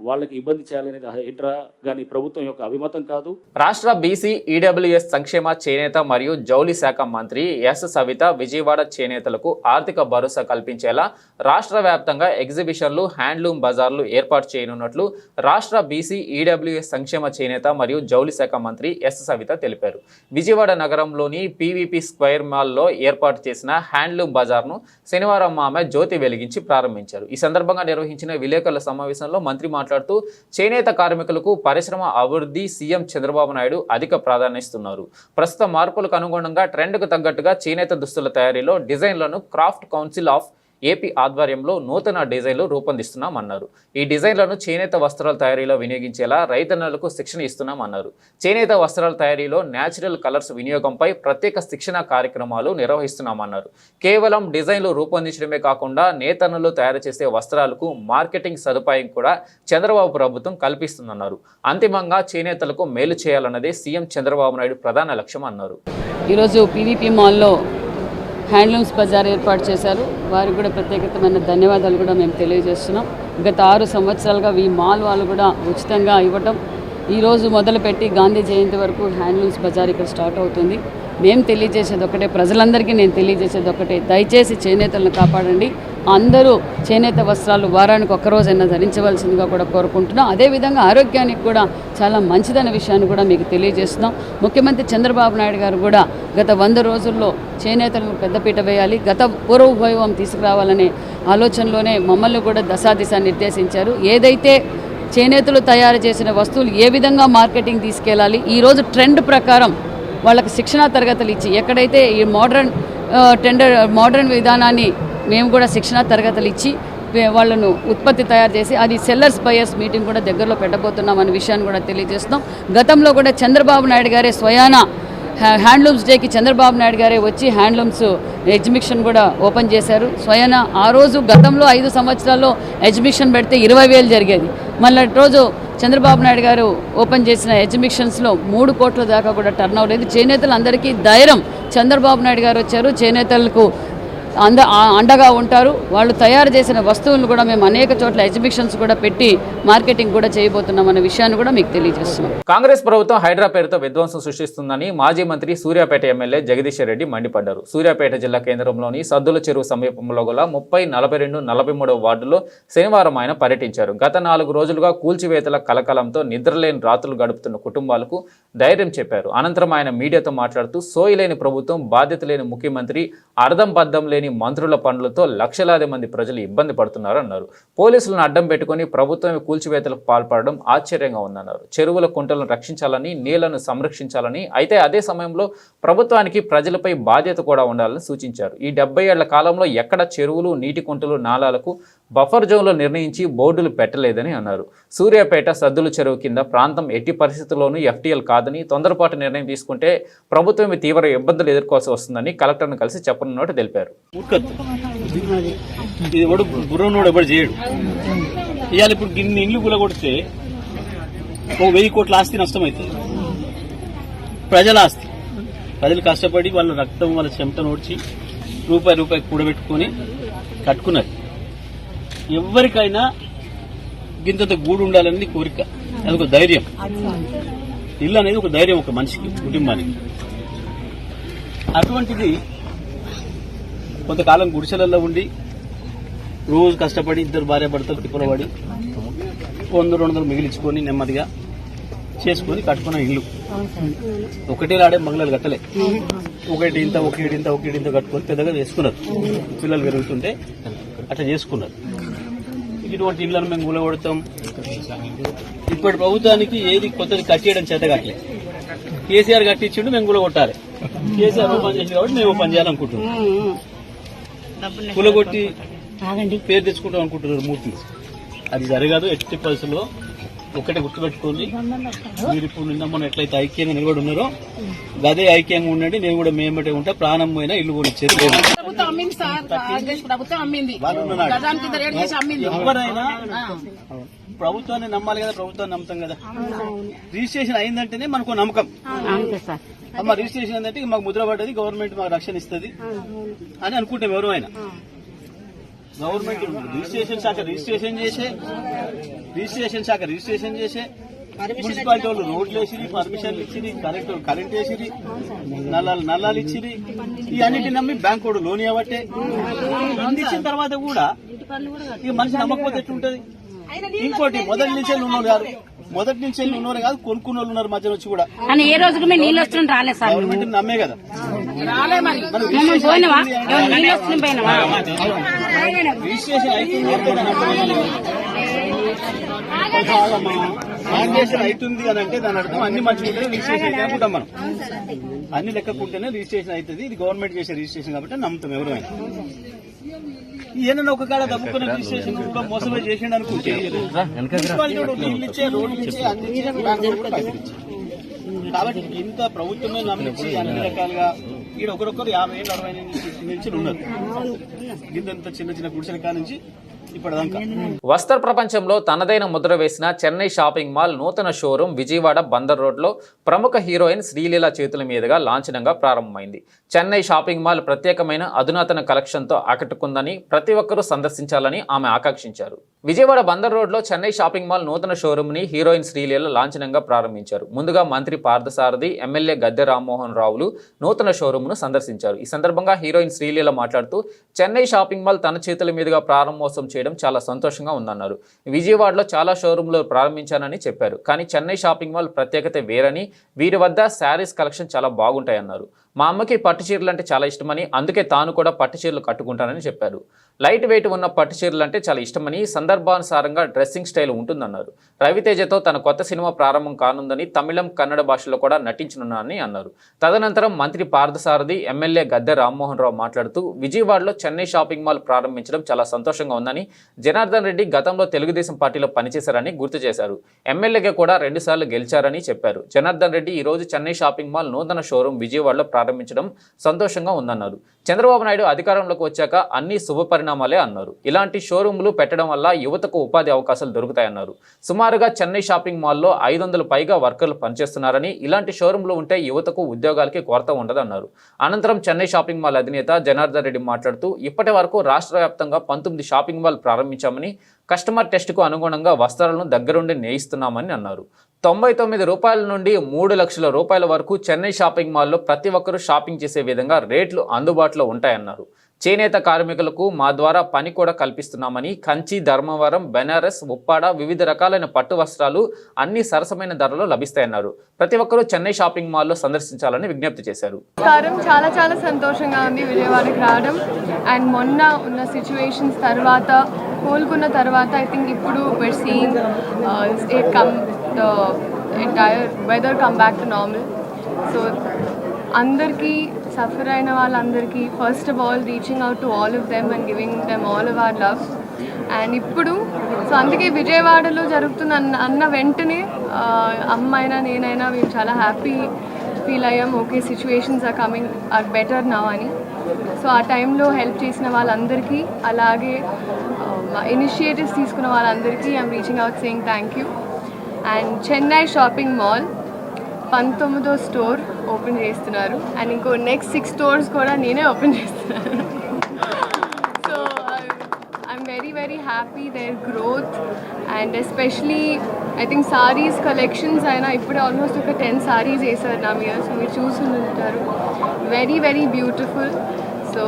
Speaker 9: వాళ్ళకి ఇబ్బంది చేయాలనేది హైడ్రా కానీ ప్రభుత్వం యొక్క అభిమతం కాదు.
Speaker 1: రాష్ట్ర బీసీ ఈడబ్ల్యూఎస్ సంక్షేమ చేనేత మరియు జౌళి శాఖ మంత్రి ఎస్ సవిత విజయవాడ చేనేతలకు ఆర్థిక భరోసా కల్పించేలా రాష్ట్ర వ్యాప్తంగా ఎగ్జిబిషన్లు, హ్యాండ్లూమ్ బజార్లు ఏర్పాటు చేయనున్నట్లు రాష్ట్ర బీసీ ఈడబ్ల్యూఎస్ సంక్షేమ చేనేత మరియు జౌళి శాఖ మంత్రి ఎస్ సవిత తెలిపారు. విజయవాడ నగరంలోని పీవీపీ స్క్వేర్ మాల్లో ఏర్పాటు చేసిన హ్యాండ్లూమ్ బజార్ను శనివారం ఆమె జ్యోతి వెలిగించి ప్రారంభించారు. ఈ సందర్భంగా నిర్వహించిన విలేకరుల సమావేశంలో మంత్రి మాట్లాడుతూ చేనేత కార్మికులకు పరిశ్రమ అభివృద్ధి సీఎం చంద్రబాబు నాయుడు అధిక ప్రాధాన్యమిస్తున్నారు. ప్రస్తుత మార్పులకు అనుగుణంగా ట్రెండ్కు తగ్గట్టుగా చేనేత దుస్తుల తయారీలో డిజైన్లను క్రాఫ్ట్ కౌన్సిల్ ఆఫ్ ఏపీ ఆధ్వర్యంలో నూతన డిజైన్లు రూపొందిస్తున్నామన్నారు. ఈ డిజైన్లను చేనేత వస్త్రాల తయారీలో వినియోగించేలా రైతన్నలకు శిక్షణ ఇస్తున్నామన్నారు. చేనేత వస్త్రాల తయారీలో న్యాచురల్ కలర్స్ వినియోగంపై ప్రత్యేక శిక్షణ కార్యక్రమాలు నిర్వహిస్తున్నామన్నారు. కేవలం డిజైన్లు రూపొందించడమే కాకుండా నేతన్నలు తయారు చేసే వస్త్రాలకు మార్కెటింగ్ సదుపాయం కూడా చంద్రబాబు ప్రభుత్వం కల్పిస్తుందన్నారు. అంతిమంగా చేనేతలకు మేలు చేయాలన్నదే సీఎం చంద్రబాబు నాయుడు ప్రధాన లక్ష్యం అన్నారు.
Speaker 11: ఈరోజు పీవీపీ మాల్లో హ్యాండ్లూమ్స్ బజార్ ఏర్పాటు చేశారు. వారికి కూడా ప్రత్యేకమైన ధన్యవాదాలు కూడా మేము తెలియజేస్తున్నాం. గత 6 సంవత్సరాలుగా ఈ మాల్ వాళ్ళు కూడా ఉచితంగా ఇవ్వటం, ఈరోజు మొదలుపెట్టి గాంధీ జయంతి వరకు హ్యాండ్లూమ్స్ బజార్ ఇక్కడ స్టార్ట్ అవుతుంది. మేము తెలియజేసేది ఒకటే, ప్రజలందరికీ నేను తెలియజేసేది ఒకటే, దయచేసి చేనేతలను కాపాడండి. అందరూ చేనేత వస్త్రాలు వారానికి ఒక్కరోజైనా ధరించవలసిందిగా కూడా కోరుకుంటున్నాం. అదేవిధంగా ఆరోగ్యానికి కూడా చాలా మంచిదనే విషయాన్ని కూడా మీకు తెలియజేస్తున్నాం. ముఖ్యమంత్రి చంద్రబాబు నాయుడు గారు కూడా గత 100 రోజుల్లో చేనేతలకు పెద్దపీట వేయాలి, గత పూర్వ వైభవం తీసుకురావాలనే ఆలోచనలోనే మమ్మల్ని కూడా దశాదిశ నిర్దేశించారు. ఏదైతే చేనేతలు తయారు చేసిన వస్తువులు ఏ విధంగా మార్కెటింగ్ తీసుకెళ్ళాలి, ఈరోజు ట్రెండ్ ప్రకారం వాళ్ళకి శిక్షణా తరగతులు ఇచ్చి, ఎక్కడైతే ఈ మోడర్న్ విధానాన్ని మేము కూడా శిక్షణా తరగతులు ఇచ్చి వాళ్ళను ఉత్పత్తి తయారు చేసి అది సెల్లర్స్ బయర్స్ మీటింగ్ కూడా దగ్గరలో పెట్టబోతున్నాం అనే విషయాన్ని కూడా తెలియజేస్తున్నాం. గతంలో కూడా చంద్రబాబు నాయుడు గారే స్వయాన హ్యాండ్లూమ్స్ డేకి చంద్రబాబు నాయుడు గారే వచ్చి హ్యాండ్లూమ్స్ ఎగ్జిబిషన్ కూడా ఓపెన్ చేశారు. స్వయాన ఆ రోజు గతంలో 5 సంవత్సరాల్లో ఎగ్జిబిషన్ పెడితే 20,000 జరిగేది. మళ్ళీ రోజు చంద్రబాబు నాయుడు గారు ఓపెన్ చేసిన ఎగ్జిబిషన్స్లో 3 కోట్ల దాకా కూడా టర్న్ అవ్వలేదు. చేనేతలు అందరికీ ధైర్యం, చంద్రబాబు నాయుడు గారు వచ్చారు, చేనేతలకు అండగా ఉంటారు. వాళ్ళు తయారు చేసిన వస్తువులను కూడా మేము అనేక చోట్ల ఎగ్జిబిషన్స్ కూడా పెట్టి మార్కెటింగ్ కూడా చేయబోతున్నాం అనే విషయాన్ని కూడా మీకు తెలియజేస్తున్నాం.
Speaker 1: కాంగ్రెస్ ప్రభుత్వం హైడ్రా పేరుతో విధ్వంసం సృష్టిస్తుందని మాజీ మంత్రి సూర్యాపేట ఎమ్మెల్యే జగదీశ్వర్ రెడ్డి మండిపడ్డారు. సూర్యాపేట జిల్లా కేంద్రంలోని సద్దుల చెరువు సమీపంలో గల 30, 42, 43 వార్డుల్లో శనివారం ఆయన పర్యటించారు. గత 4 రోజులుగా కూల్చివేతల కలకలంతో నిద్రలేని రాత్రులు గడుపుతున్న కుటుంబాలకు ధైర్యం చెప్పారు. అనంతరం ఆయన మీడియాతో మాట్లాడుతూ సోయిలేని ప్రభుత్వం, బాధ్యత లేని ముఖ్యమంత్రి, అర్థం పద్ధం లేని మంత్రుల పనులతో లక్షలాది మంది ప్రజలు ఇబ్బంది పడుతున్నారు అన్నారు. పోలీసులను అడ్డం పెట్టుకుని ప్రభుత్వం కూల్చివేతలకు పాల్పడడం ఆశ్చర్యంగా ఉందన్నారు. చెరువుల కుంటలను రక్షించాలని, నీళ్లను సంరక్షించాలని, అయితే అదే సమయంలో ప్రభుత్వానికి ప్రజలపై బాధ్యత కూడా ఉండాలని సూచించారు. ఈ 70 ఏళ్ల కాలంలో ఎక్కడ చెరువులు, నీటి కుంటలు, నాలాలకు బఫర్ జోన్లు నిర్ణయించి బోర్డులు పెట్టలేదని అన్నారు. సూర్యాపేట సద్దుల చెరువు కింద ప్రాంతం ఎట్టి పరిస్థితుల్లోనూ FTL కాదని, తొందరపాటు నిర్ణయం తీసుకుంటే ప్రభుత్వం తీవ్ర ఇబ్బందులు ఎదుర్కోవాల్సి వస్తుందని కలెక్టర్ను కలిసి చెప్పనున్నట్టు తెలిపారు.
Speaker 12: చేయడు ఇవాళ ఇప్పుడు ఇన్ని ఇండ్లు కూలగొడితే 1000 కోట్ల ఆస్తి నష్టమవుతుంది. ప్రజల ఆస్తి, ప్రజలు కష్టపడి వాళ్ళ రక్తం, వాళ్ళ చెమట నోడ్చి రూపాయి కూడబెట్టుకొని కట్టుకున్నారు. ఎవరికైనా గింతంత గూడు ఉండాలని కోరిక, అదొక ధైర్యం. ఇల్లు అనేది ఒక ధైర్యం ఒక మనిషికి, కుటుంబానికి. అటువంటిది కొంతకాలం గుడిసెలలో ఉండి రోజు కష్టపడి 2 భార్యాభర్తలు తిప్పలబడి 100-200 మిగిలించుకొని నెమ్మదిగా చేసుకుని కట్టుకున్న ఇల్లు. ఒకటే రాడే మగళలు కట్టలే, ఒకటి ఇంత కట్టుకొని పెద్దగా చేసుకున్నారు. పిల్లలు పెరుగుతుంటే అట్లా చేసుకున్నారు. ఇటువంటి ఇళ్లను మేము కూలగొడతాం. ఇప్పటి ప్రభుత్వానికి ఏది కొత్తది కట్టేయడం చేత కాట్లే. కేసీఆర్ కట్టించిండు, మేము కూలగొట్టాలి. కేసీఆర్ పని చేసింది కాబట్టి మేము పని చేయాలనుకుంటున్నాం. కూలగొట్టి పేరు తెచ్చుకుంటాం అనుకుంటున్నారు మూర్తి. అది జరగదు ఎట్టి పరిస్థితుల్లో. ఒక్కటే గుర్తుపెట్టుకోండి, మీరు ఇప్పుడు నిన్న మనం ఎట్లయితే ఐక్యంగా నిలబడి ఉన్నారో అదే ఐక్యంగా ఉండండి. నేను కూడా మేమటే ఉంటా. ప్రాణం పోయినా ఇల్లు కూడా ఇచ్చేది లేదు. ఎవరైనా ప్రభుత్వాన్ని నమ్మాలి కదా, ప్రభుత్వాన్ని నమ్ముతాం కదా. రిజిస్ట్రేషన్ అయిందంటేనే మనకు నమ్మకం. అమ్మ రిజిస్ట్రేషన్ ఏంటంటే మాకు ముద్ర పడ్డది, గవర్నమెంట్ మాకు రక్షణ ఇస్తుంది అని అనుకుంటాం. ఎవరైనా గవర్నమెంట్ రిజిస్ట్రేషన్ శాఖ రిజిస్ట్రేషన్ చేసే మున్సిపాలిటీ వాళ్ళు రోడ్లు వేసిరి, పర్మిషన్లు ఇచ్చిరి, కరెంట్ వేసిరి, నల్లాలు ఇచ్చిరి. ఈ అన్నింటిని నమ్మి బ్యాంక్ కూడా లోన్ ఇవ్వబట్టే అందించిన తర్వాత కూడా ఇక మనిషి నమ్మకపోతే ఎట్లుంటది? ఇంకోటి మొదటి నుంచి ఉన్నోరు కాదు, కొనుక్కున్న వాళ్ళు ఉన్నారు మధ్యలో వచ్చి కూడా.
Speaker 11: ఏ రోజు నీళ్ళు వస్తుంది రాలేదు సార్,
Speaker 12: గవర్నమెంట్ నమ్మే కదా. రిజిస్ట్రేషన్ అవుతుంది అని అంటే దాని అర్థం అన్ని మంచిగా రిజిస్ట్రేషన్ అయితే అనుకుంటాం మనం. అన్ని లెక్కకుంటేనే రిజిస్ట్రేషన్ అవుతుంది. ఇది గవర్నమెంట్ చేసే రిజిస్ట్రేషన్ కాబట్టి నమ్ముతాం ఎవరైనా. ఏదైనా ఒక కాడ దప్పుకున్న రిజిస్ట్రేషన్ కూడా మోసమే చేసిండు అనుకుంటే నీళ్ళు ఇచ్చే, రోడ్లు ఇచ్చే, అన్ని కాబట్టి ఇంత ప్రభుత్వమే నమ్మించి అన్ని రకాలుగా ఇక్కడ ఒకరొకరు 50 ఏళ్ళు 60 నుంచి ఉన్నారు. ఇంత చిన్న గుడిసెల కాడ నుంచి ఇప్పటిదాకా.
Speaker 1: వస్త్ర ప్రపంచంలో తనదైన ముద్ర వేసిన చెన్నై షాపింగ్ మాల్ నూతన షోరూం విజయవాడ బందర్ రోడ్లో ప్రముఖ హీరోయిన్ శ్రీలీల చేతుల మీదుగా లాంఛనంగా ప్రారంభమైంది. చెన్నై షాపింగ్ మాల్ ప్రత్యేకమైన అధునాతన కలెక్షన్తో ఆకట్టుకుందని ప్రతి ఒక్కరూ సందర్శించాలని ఆమె ఆకాంక్షించారు. విజయవాడ బందర్ రోడ్లో చెన్నై షాపింగ్ మాల్ నూతన షోరూంని హీరోయిన్ శ్రీలీల లాంఛనంగా ప్రారంభించారు. ముందుగా మంత్రి పార్థసారథి, ఎమ్మెల్యే గద్దె రామ్మోహన్ రావులు నూతన షోరూంను సందర్శించారు. ఈ సందర్భంగా హీరోయిన్ శ్రీలీల మాట్లాడుతూ చెన్నై షాపింగ్ మాల్ తన చేతుల మీదుగా ప్రారంభోత్సవం చేయడం చాలా సంతోషంగా ఉందన్నారు. విజయవాడలో చాలా షోరూంలు ప్రారంభించానని చెప్పారు. కానీ చెన్నై షాపింగ్ మాల్ ప్రత్యేకత వేరని, వీరి వద్ద శారీస్ కలెక్షన్ చాలా బాగుంటాయన్నారు. మా అమ్మకి పట్టు చీరలు అంటే చాలా ఇష్టమని, అందుకే తాను కూడా పట్టు చీరలు కట్టుకుంటానని చెప్పారు. లైట్ వెయిట్ ఉన్న పట్టు చీరలు అంటే చాలా ఇష్టమని, సందర్భానుసారంగా డ్రెస్సింగ్ స్టైల్ ఉంటుందన్నారు. రవితేజతో తన కొత్త సినిమా ప్రారంభం కానుందని, తమిళం, కన్నడ భాషలో కూడా నటించనున్నానని అన్నారు. తదనంతరం మంత్రి పార్థసారథి, ఎమ్మెల్యే గద్దె రామ్మోహన్ రావు మాట్లాడుతూ విజయవాడలో చెన్నై షాపింగ్ మాల్ ప్రారంభించడం చాలా సంతోషంగా ఉందని, జనార్దన్ రెడ్డి గతంలో తెలుగుదేశం పార్టీలో పనిచేశారని గుర్తు చేశారు. ఎమ్మెల్యేగా కూడా 2 సార్లు గెలిచారని చెప్పారు. జనార్దన్ రెడ్డి ఈ రోజు చెన్నై షాపింగ్ మాల్ నూతన షోరూం విజయవాడలో ప్రారంభించడం సంతోషంగా ఉందన్నారు. చంద్రబాబు నాయుడు అధికారంలోకి వచ్చాక అన్ని శుభ పరిణామాలే అన్నారు. ఇలాంటి షోరూంలు పెట్టడం వల్ల యువతకు ఉపాధి అవకాశాలు దొరుకుతాయన్నారు. సుమారుగా చెన్నై షాపింగ్ మాల్లో 500 పైగా వర్కర్లు పనిచేస్తున్నారని, ఇలాంటి షోరూంలు ఉంటే యువతకు ఉద్యోగాలకి కొరత ఉండదన్నారు. అనంతరం చెన్నై షాపింగ్ మాల్ అధినేత జనార్దన్ రెడ్డి మాట్లాడుతూ ఇప్పటి వరకు రాష్ట్ర వ్యాప్తంగా 19 షాపింగ్ మాల్ ప్రారంభించామని, కస్టమర్ టెస్ట్కు అనుగుణంగా వస్త్రాలను దగ్గరుండి నేయిస్తున్నామని అన్నారు. 99 రూపాయల నుండి 3 లక్షల రూపాయల వరకు చెన్నై షాపింగ్ మాల్లో ప్రతి ఒక్కరూ షాపింగ్ చేసే విధంగా రేట్లు అందుబాటులో ఉంటాయన్నారు. చేనేత కార్మికులకు మా ద్వారా పని కూడా కల్పిస్తున్నామని, కంచి, ధర్మవరం, బెనారస్, ఉప్పాడ వివిధ రకాలైన పట్టు వస్త్రాలు అన్ని సరసమైన ధరలో లభిస్తాయన్నారు. ప్రతి ఒక్కరూ చెన్నై షాపింగ్ మాల్లో సందర్శించాలని విజ్ఞప్తి చేశారు.
Speaker 4: చాలా చాలా సంతోషంగా ఉంది విజయవాడకి రావడం. అండ్ మొన్న ఉన్న సిచ్యువేషన్స్ తర్వాత, కోలుకున్న తర్వాత, ఐ థింక్ ఇప్పుడు we're seeing the entire weather come back to normal. So అందరికీ, సఫర్ అయిన వాళ్ళందరికీ first of all reaching out to all of them and giving them all of our love. And ఇప్పుడు so అందుకే విజయవాడలో జరుగుతున్న అన్న వెంటనే అమ్మైనా నేనైనా మేము చాలా హ్యాపీ ఫీల్ అయ్యాం. Okay, situations are better now అని. సో ఆ టైంలో హెల్ప్ చేసిన వాళ్ళందరికీ, అలాగే ఇనిషియేటివ్స్ తీసుకున్న వాళ్ళందరికీ I'm reaching out saying thank you. And Chennai shopping mall 19వ స్టోర్ ఓపెన్ చేస్తున్నారు. అండ్ ఇంకో నెక్స్ట్ 6 స్టోర్స్ కూడా నేనే ఓపెన్ చేస్తున్నాను. So I'm very very happy their growth. And especially I think saris collections అయినా ఇప్పుడే ఆల్మోస్ట్ ఒక 10 సారీస్ వేసారు నా మీద. సో మీరు చూస్తుంటారు, very very beautiful. So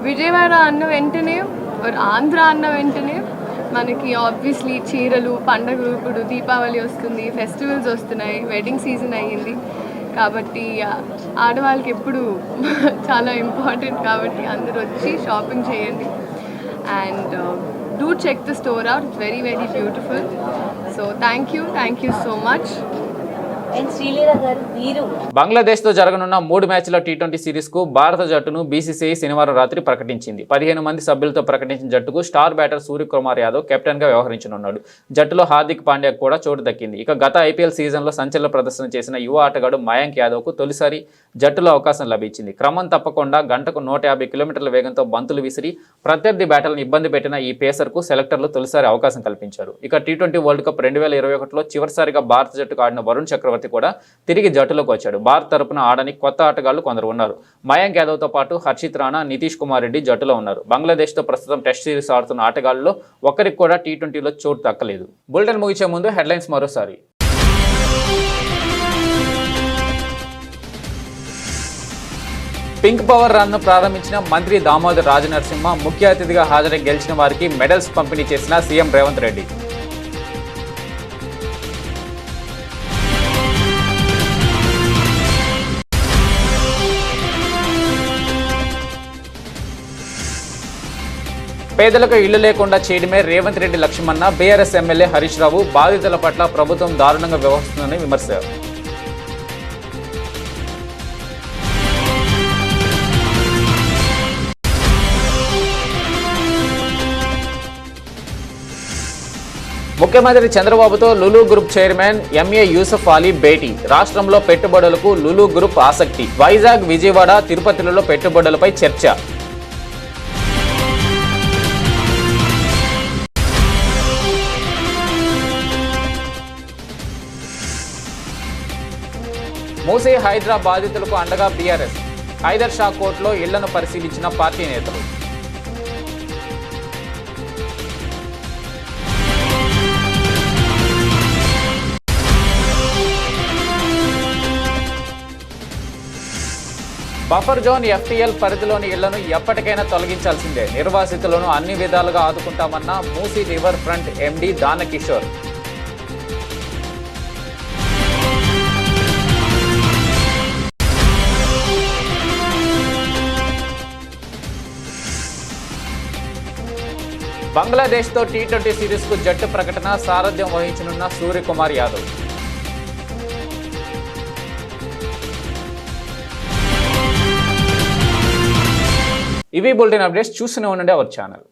Speaker 4: Vijayawada అన్న వెంటనే, ఆంధ్ర అన్న వెంటనే మనకి ఆబ్వియస్లీ చీరలు, పండగలు, ఇప్పుడు దీపావళి వస్తుంది, ఫెస్టివల్స్ వస్తున్నాయి, వెడ్డింగ్ సీజన్ అయ్యింది. కాబట్టి ఆడవాళ్ళకి ఎప్పుడు చాలా ఇంపార్టెంట్. కాబట్టి అందరూ వచ్చి షాపింగ్ చేయండి. And do check the store out, it's very very beautiful. So thank you so much.
Speaker 1: బంగ్లాదేశ్తో జరగనున్న 3 మ్యాచ్ల టీ20 సిరీస్కు భారత జట్టును బీసీసీఐ శనివారం రాత్రి ప్రకటించింది. 15 మంది సభ్యులతో ప్రకటించిన జట్టుకు స్టార్ బ్యాటర్ సూర్యకుమార్ యాదవ్ కెప్టెన్గా వ్యవహరించనున్నాడు. జట్టులో హార్దిక్ పాండ్యాకు కూడా చోటు దక్కింది. ఇక గత ఐపీఎల్ సీజన్లో సంచలన ప్రదర్శన చేసిన యువ ఆటగాడు మయాంక్ యాదవ్కు తొలిసారి జట్టులో అవకాశం లభించింది. క్రమం తప్పకుండా గంటకు 150 కిలోమీటర్ల వేగంతో బంతులు విసిరి ప్రత్యర్థి బ్యాటర్లను ఇబ్బంది పెట్టిన ఈ పేసర్కు సెలెక్టర్లు తొలిసారి అవకాశం కల్పించారు. ఇక టీ20 వరల్డ్ కప్ 2021లో చివరిసారిగా భారత జట్టుకు ఆడిన వరుణ్ చక్రవర్తి కూడా తిరిగి జట్టులోకి వచ్చాడు. భారత్ తరపున ఆడని కొత్త ఆటగాళ్లు కొందరు ఉన్నారు. మయాంక్ యాదవ్తో పాటు హర్షిత్ రాణా, నితీష్ కుమార్ రెడ్డి జట్టులో ఉన్నారు. బంగ్లాదేశ్తో ప్రస్తుతం టెస్ట్ సిరీస్ ఆడుతున్న ఆటగాళ్లలో ఒక్కరికి కూడా టీ20లో చోటు దక్కలేదు. బులెటిన్ ముగించే ముందు హెడ్లైన్స్ మరోసారి. పింక్ పవర్ రన్ ను ప్రారంభించిన మంత్రి దామోదర్ రాజనరసింహ ముఖ్య అతిథిగా హాజరై గెలిచిన వారికి మెడల్స్ పంపిణీ చేసిన సీఎం రేవంత్ రెడ్డి. పేదలకు ఇళ్లు లేకుండా చేయడమే రేవంత్ రెడ్డి లక్ష్యమన్న బీఆర్ఎస్ ఎమ్మెల్యే హరీష్ రావు. బాధితుల పట్ల ప్రభుత్వం దారుణంగా వ్యవహరిస్తుందని విమర్శ. ముఖ్యమంత్రి చంద్రబాబుతో Lulu group chairman MA Yusuf Ali భేటీ. రాష్ట్రంలో పెట్టుబడులకు లులు గ్రూప్ ఆసక్తి. వైజాగ్, విజయవాడ, తిరుపతిలలో పెట్టుబడులపై చర్చ. మూసీ హైడ్రా బాధితులకు అండగా బీఆర్ఎస్. హైదర్ షా కోర్టులో ఇళ్లను పరిశీలించిన పార్టీ నేతలు. బఫర్ జోన్ ఎఫ్టీఎల్ పరిధిలోని ఇళ్లను ఎప్పటికైనా తొలగించాల్సిందే. నిర్వాసితులను అన్ని విధాలుగా ఆదుకుంటామన్న Musi river front MD Danakishore. బంగ్లాదేశ్తో టీ20 సిరీస్కు జట్టు ప్రకటన. సారథ్యం వహించనున్న సూర్యకుమార్ యాదవ్. ఇవి బులెటిన్ అప్డేట్స్. చూస్తూనే ఉండండి అవర్ ఛానల్.